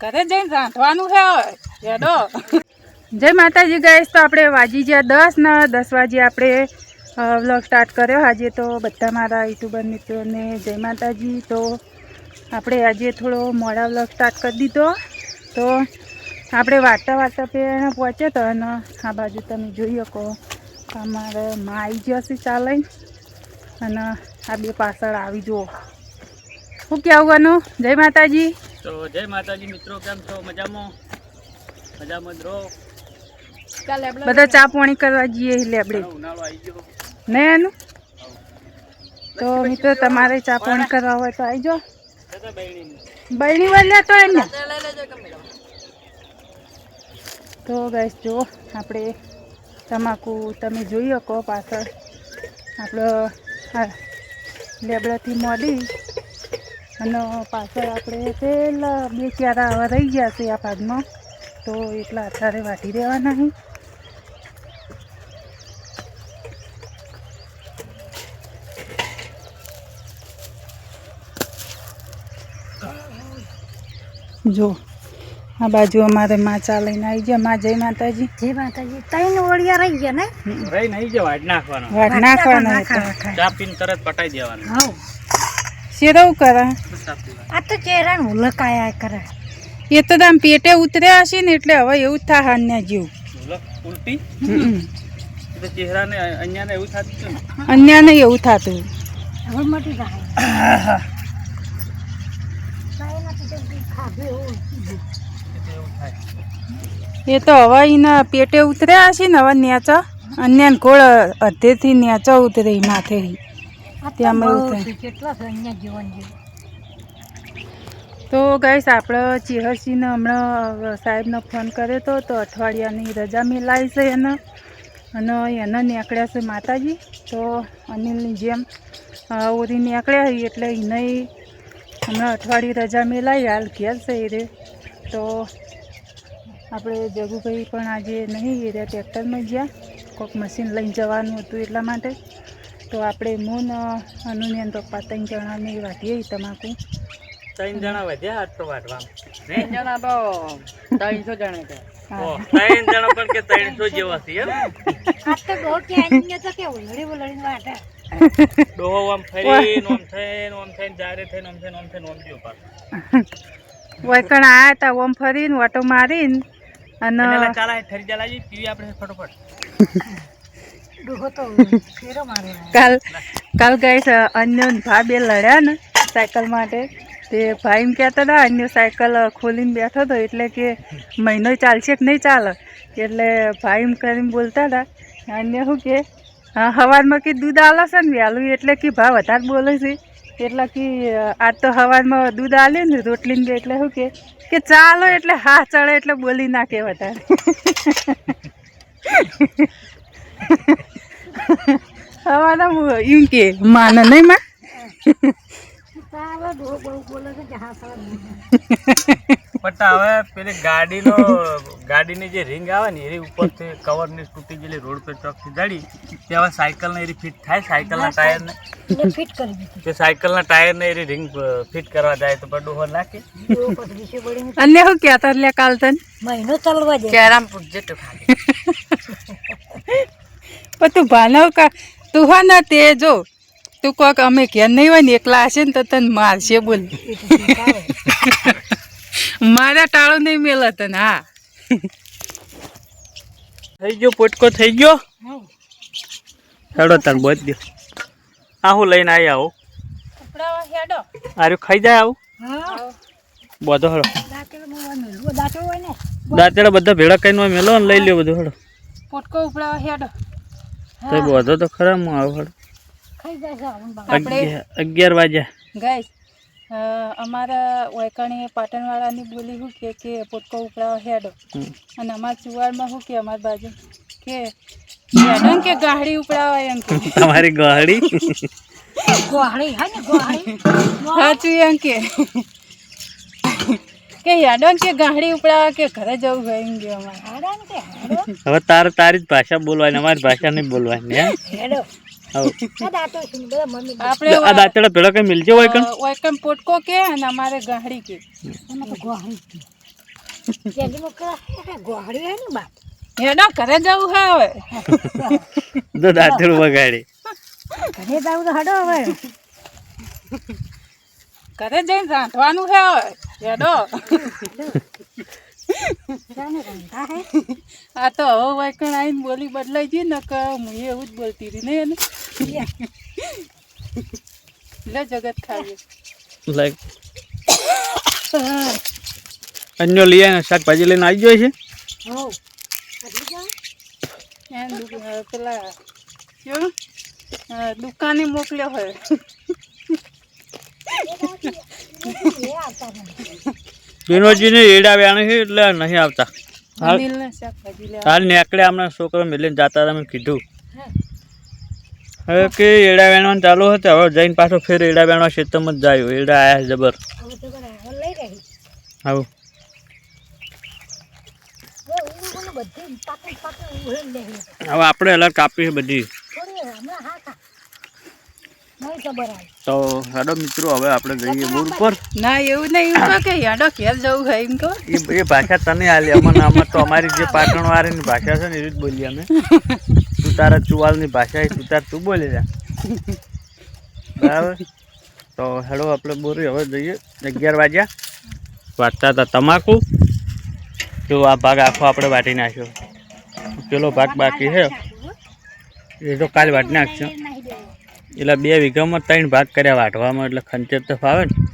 ઘરે જઈને રાંધવાનું છે હેડો જય માતાજી ગાઈસ તો આપણે વાજી ગયા 10 ને 10 વાગે આપણે વ્લોગ સ્ટાર્ટ કર્યો આજે તો બધા મારા યુટ્યુબર મિત્રોને જય માતાજી તો આપણે આજે થોડો મોડા વ્લોગ સ્ટાર્ટ કરી દીધો તો આપણે વાર્તા પેને પહોંચ્યો તો અને આ બાજુ તમે જોઈ શકો અમારે માં આવી ગયો છે ચાલે અને આ બે પાછળ આવી જુઓ શું કહેવાનું જય માતાજી તો જય માતાજી મિત્રો કેમ છો મજામાં જ રહો બધા ચા પાણી કરવા જઈએ લેબડે ઉનાળો આવી ગયો ને એનું તો મિત્રો તમારે ચા પાણી કરવા હોય તો આવી જાઓ બહેણી વાળ્યા તો એને તો ગાઈસ જો આપણે તમાકુ તમે જોઈ શકો પાછળ આપણો લેબડાથી મોડી અને પાછળ આપણે પેલા બે ક્યારા આવા રહી ગયા છે આ ભાગમાં તો એટલા અત્યારે વાટી દેવાના નહીં જો આ બાજુ અમારે માં ચા લઈને આવી ગયા માં જય માતાજી ત્રણ ઓળિયા રહી ગયા ને રહી નહીં જો વાટ નાખવાનો ચા પીને તરત પટાઈ દેવાનો શેરવ કરે આ તો ચહેરા ઉલકાયા કરે એ તો આમ પેટે ઉતર્યા હશે ને એટલે હવે એવું જ થાય અન્ય જેવું ઉલટી તો ચહેરાને અન્યાને એવું થતું ને અન્યાને એવું થતું હવે મટી જાય એ તો હવે એના પેટે ઉતર્યા હશે ને હવે નેચા અન્ય ગોળ અધેથી નેચા ઉતરે માથે ત્યાં કેટલા છે અહીંયા જીવન જેવું તો ગાઈસ આપણે ચેહરસિંહને હમણાં સાહેબને ફોન કર્યો તો અઠવાડિયાની રજા મેલાવી છે એને અને એને નીકળ્યા છે માતાજી તો અનિલની જેમ ઓરી નીકળ્યા એટલે એને હમણાં અઠવાડિયું રજા મેલાવી હાલ ઘેર છે એ રે તો આપણે જગુભાઈ પણ આજે નહીં એ રહ્યા ટ્રેક્ટરમાં ગયા કોઈક મશીન લઈને જવાનું હતું એટલા માટે તો આપણે મૂન અનુને પપ્પા 3 જણાને વાટીએ તમાકુ 3 જણા વધ્યા આજ તો વાટવા 3 જણા તો 300 જણા છે 3 જણા પણ કે 300 જેવા છે એમ આ તો બહુ ક્યાં તો કે ઉલડી વાટે ડોહો આમ થઈને જારે થઈને આમ થયો પાછો વૈકણ આયા હતા ઓમ ફરીને ઓટો મારીને અને ચાલા ઠરી જલાજી પીવી આપણે ફટોફટ ડોહો તો ફેરો મારે કાલ ગાઈસ અન્ય ભાઈ બે લડ્યા ને સાયકલ માટે તે ભાઈ એમ કહેતા હતા અન્ય સાયકલ ખોલીને બેઠો હતો એટલે કે મહિનો ચાલશે કે નહીં ચાલે એટલે ભાઈ એમ કરીને બોલતા હતા અન્ય શું કે સવારમાં કે દૂધ આલે છે ને વહેલું એટલે કે ભાવ વધારે બોલે છે એટલે કે આજ તો સવારમાં દૂધ આલે ને રોટલીને બે એટલે શું કે ચાલો એટલે હા ચડે એટલે બોલી નાખે વધારે સવારના એમ કે માને નહીં માં પટ્ટા હવે પેલી ગાડીની જે રિંગ આવે ને એની ઉપરથી કવરની તૂટી ગયેલી રોડ પર ચોકથી જડી તે હવે સાયકલને એરી ફિટ થાય સાયકલના ટાયરને ફિટ કરી દીધી તે સાયકલના ટાયરને એરી રિંગ ફિટ કરવા જાય તો પડું હોર નાખી અને શું કહેતા એટલે કાલ તને મહિનો ચાલવા દે કેરામ પૂછજે તો ખાલી પણ તું ભાનવ કા તું હા ના તે જો તું કોક અમે ઘેર નહીં હોય ને એકલા હશે ને તો તને મારશે બોલ મારા ટાળો નહીં મેળ તને હા થઈ ગયો પોટકો થઈ ગયો હેડો તને બોધ દો આ હું લઈને આવી આવું આર્યું ખાઈ જાય આવું બધો હેડો દાંતેડા બધા ભેળા કરીને મેલો ને લઈ લ્યો બધું હેડો પોટકો ઉપડાવા હેડો તો બધો તો ખરા હું આવું હેડો 11 વાગ્યા ગાઈસ અમારા વૈકણી પાટણવાળાની બોલી શું કે પોટકો ઉપડાવા હેડો અને અમારા ચુવાડમાં શું કે અમારી બાજુ કે હેડો કે ગાહડી ઉપડાવા એમ કે તમારી ગાહડી સાચું એમ કે હેડો કે ગાહડી ઉપડાવા કે ઘરે જવું હોય એમ કે અમારે હવે તારી જ ભાષા બોલવાની અમારી ભાષા નહીં બોલવાની હેડો આપણે આ દાંતડા ભેળા કઈ મિલજો હોય કણ પોટકો કે અને અમારે ગાહડી કે પેલી મોકલા ગોહડી હે ને બાપ હેડો ઘરે જવું હે હવે તો દાંતરું વગાડી ઘરે જાવ તો હડો હવે ઘરે જઈને રાંધવાનું હે હવે હેડો જાને રંગા હે આ તો હવે વાયકણ આવીને બોલી બદલાઈ ગઈ ને કે હું એવું જ બોલતી હતી ને એને લે જગત ખાઈએ લાઈક અન્ય લઈ આવીને શાકભાજી લઈને આવી જાય છે હો હજી જાવ પેલા કેવું દુકાને મોકલ્યો હોય એ આવતા નહીં વિનોદજીને એડા વ્યાણે છે એટલે નહીં આવતા અનિલને શાકભાજી લેવા હાલ નીકળે હમણાં છોકરો મેલીને જતા તમે કીધું હવે કે એડા વેણવાનું ચાલુ હતું હવે જઈને પાછો ફેર એડા વેણવા ખેતરમાં જ જાય એડા આયા જબર હવે તો બરાબર લઈ રહી આવું બધી પાકે પાકે ઉઘે લે હવે આપણે અલગ કાપી છે બધી થોડી હમણાં હા ખા નહીં ખબર આવે તો હેડો મિત્રો હવે આપણે જઈએ બોર ઉપર ના એવું નહીં એવું તો કે હેડો ઘેર જવું હોય એમ કહો એ ભાષા તને આલી અમને આમાં તો અમારી જે પાટણવાળીની ભાષા છે ને એવી જ બોલીએ અમે તું તારા ચુવાલની ભાષા એ તું તું બોલી જા બરાબર તો હેડો આપણે બોરી હવે જઈએ 11 વાગ્યા વાટતા હતા તમાકુ જો આ ભાગ આખો આપણે વાટી નાખ્યો પેલો ભાગ બાકી છે એ તો કાલે વાટી નાખશું એટલે 2 વીઘામાં 3 ભાગ કર્યા વાટવામાં એટલે ખંચેર તો ફાવે ને